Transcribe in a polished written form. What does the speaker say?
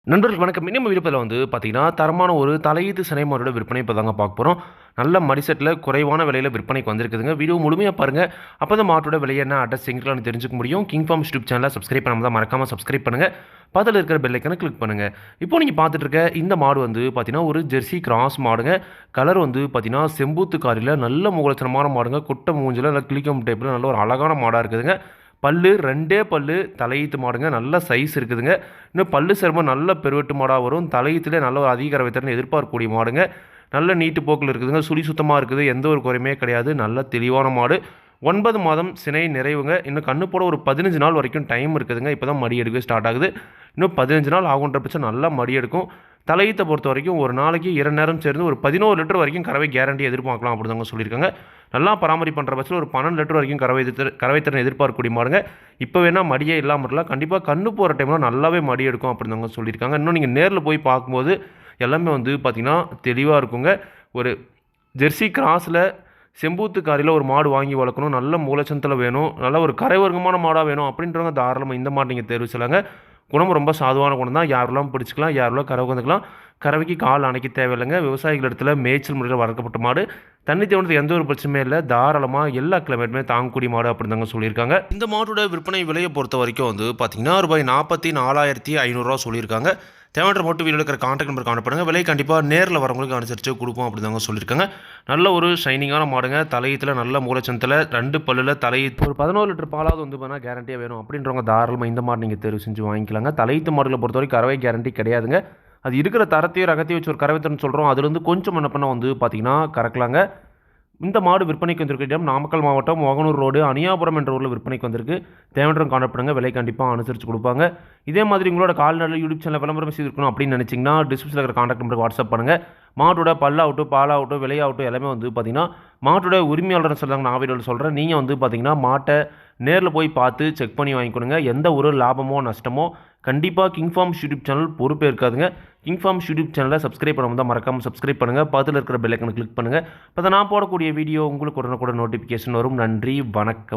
நண்பர்களுக்கு வணக்கம். நம்ம விருப்பத்தில் பார்த்தீங்கன்னா, தரமான ஒரு தலையீத்து சினை மாடோட விற்பனை இப்போ தாங்க பார்க்க போறோம். நல்ல மடிசெட்ல குறைவான விலையில விற்பனைக்கு வந்திருக்குதுங்க. வீடியோ முழுமையா பாருங்க. அப்போ தான் மாட்டோட விலை என்ன, அட்ரஸ் எங்கலாம்னு தெரிஞ்சுக்க முடியும். கிங் ஃபார்ம் யூடியூப் சேனலை சப்ஸ்கிரைப் பண்ணாம தான் மறக்காம சப்ஸ்கிரைப் பண்ணுங்க. பக்கத்துல இருக்கிற பெல் ஐக்கான கிளிக் பண்ணுங்க. இப்போ நீங்க பார்த்துட்டு இருக்க இந்த மாடு பார்த்தீங்கன்னா, ஒரு ஜெர்சி கிராஸ் மாடுங்க. கலர் பார்த்தீங்கன்னா, செம்பூத்து காரில நல்ல முகலட்சணமான மாடுங்க. குட்டை மூஞ்சில நல்ல கிளிக்கும் டைப்ல நல்ல ஒரு அழகான மாடா இருக்குதுங்க. பல்லு 2 பல்லு தலையீத்து மாடுங்க. நல்ல சைஸ் இருக்குதுங்க. இன்னும் பல்லு சருமம் நல்ல பெருவெட்டு மாடா வரும். தலையீத்துலேயே நல்ல ஒரு அதிக கறவை திறன் எதிர்பார்க்கக்கூடிய மாடுங்க. நல்ல நீட்டு போக்கில் இருக்குதுங்க. சுழி சுத்தமாக இருக்குது. எந்த ஒரு குறையுமே கிடையாது. நல்ல தெளிவான மாடு. 9 மாதம் சினை நிறைவுங்க. இன்னும் கண்ணு போட ஒரு 15 நாள் வரைக்கும் டைம் இருக்குதுங்க. இப்போ தான் மடி எடுக்க ஸ்டார்ட் ஆகுது. இன்னும் 15 நாள் ஆகுன்ற பட்சம் நல்லா மடி எடுக்கும். தலையீத்தை பொறுத்த வரைக்கும் ஒரு நாளைக்கு 2 நேரம் சேர்ந்து ஒரு 11 லிட்டர் வரைக்கும் கறவை கேரண்டி எதிர்பார்க்கலாம் அப்படி தாங்க சொல்லியிருக்காங்க. நல்லா பராமரி பண்ணுற பட்சத்தில் ஒரு 12 லிட்டர் வரைக்கும் கறவை திறன் எதிர்பார்க்கக்கூடிய மாடுங்க. இப்போ வேணால் மடியே இல்லாமல் இருக்கலாம். கண்டிப்பாக கண்ணு போகிற டைமில் நல்லாவே மடி எடுக்கும் அப்படி தாங்க சொல்லியிருக்காங்க. இன்னும் நீங்கள் நேரில் போய் பார்க்கும்போது எல்லாமே பார்த்திங்கன்னா தெளிவாக இருக்குங்க. ஒரு ஜெர்சி கிராஸில் செம்பூத்து காரில் ஒரு மாடு வாங்கி வளர்க்கணும், நல்ல மூலச்சந்தில் வேணும், நல்ல ஒரு கரைவர்க்கமான மாடாக வேணும் அப்படின்றவங்க தாராளமாக இந்த மாடு நீங்கள் தேர்வு செய்யலாங்க. குணம் ரொம்ப சாதுவான குணம் தான். யாரெல்லாம் பிடிச்சிக்கலாம், யாரெல்லாம் கறவை வந்துக்கலாம். கறவைக்கு கால் அணைக்க தேவையில்லைங்க. விவசாயிகள் இடத்துல மேய்ச்சல் முறையில் வளர்க்கப்பட்ட மாடு. தண்ணி தேவனது எந்த ஒரு பிரச்சனையும் இல்லை. தாராளமாக எல்லா கிளைமேட்டுமே தாங்கக்கூடிய மாடு அப்படின்னு தாங்க சொல்லியிருக்காங்க. இந்த மாட்டோட விற்பனை விலையை பொறுத்த வரைக்கும் பார்த்தீங்கன்னா ரூபாய் 44,500 சொல்லியிருக்காங்க. தேவையான மட்டும் வீடியோ இருக்கிற கான்டாக்ட் நம்பர் காணப்படுங்க. விலை கண்டிப்பாக நேரில் வரவங்களுக்கு அனுசரித்து கொடுப்போம் அப்படி தாங்க சொல்லியிருக்காங்க. நல்ல ஒரு ஷைனிங்கான மாடுங்க. தலையத்தில் நல்ல மூலச்சந்தில் 2 பல்லில் தலையீத்து ஒரு 11 லிட்டர் பாலாவது பார்த்தீங்கன்னா கேரண்டியாக வேணும் அப்படின்றவங்க தாராளமாக இந்த மாடு நீங்கள் தேர்வு செஞ்சு வாங்கிக்கலாங்க. தலையீத்து மாடுகளை பொறுத்த வரைக்கும் கறவை கேரண்டி கிடையாதுங்க. அது இருக்கிற தரத்தையும் ரகத்தையும் வச்சு ஒரு கறவைத்தன்னு சொல்கிறோம். அதுலேருந்து கொஞ்சம் என்ன பண்ணால் பார்த்தீங்கன்னா கறக்கலாங்க. இந்த மாடு விற்பனைக்கு வந்திருக்க இடம் நாமக்கல் மாவட்டம் மோகனூர் ரோடு அணியாபுரம் என்ற ஊரில் விற்பனைக்கு வந்திருக்கு. தேவையான கான்டாக்ட் பண்ணுங்கள். விலை கண்டிப்பாக அனுசரித்து கொடுப்பாங்க. இதே மாதிரி உங்களோட கால்நடை யூடியூப் சேனல் விளம்பரம் செய்திருக்கணும் அப்படின்னு நினச்சிங்கன்னா டிஸ்கிரிப்ஷனில் இருக்கிற கான்டாக்ட் நம்பருக்கு வாட்ஸ்அப் பண்ணுங்கள். மாட்டோட பல்லாகட்டும் பாலாகட்டும் விலையாகட்டும் எல்லாமே பார்த்தீங்கன்னா மாட்டோட உரிமையாளர் சொல்கிறாங்க. நான் வீடியோவில் சொல்கிறேன். நீங்கள் பார்த்தீங்கன்னா மாட்டை நேரில் போய் பார்த்து செக் பண்ணி வாங்கிக்கணுங்க. எந்த ஒரு லாபமோ நஷ்டமோ கண்டிப்பாக கிங் ஃபார்ம் யூடியூப் சேனல் பொறுப்பே இருக்காதுங்க. கிங் ஃபார்ம் யூடியூப் சேனலை சப்ஸ்கிரைப் பண்ணாமல் தான் மறக்காமல் சப்ஸ்கிரைப் பண்ணுங்கள். பக்கத்தில் இருக்கிற பெல் ஐக்கனை கிளிக் பண்ணுங்கள். அப்போ நான் போடக்கூடிய வீடியோ உங்களுக்கு உடனுக்குடன் நோட்டிஃபிகேஷன் வரும். நன்றி, வணக்கம்.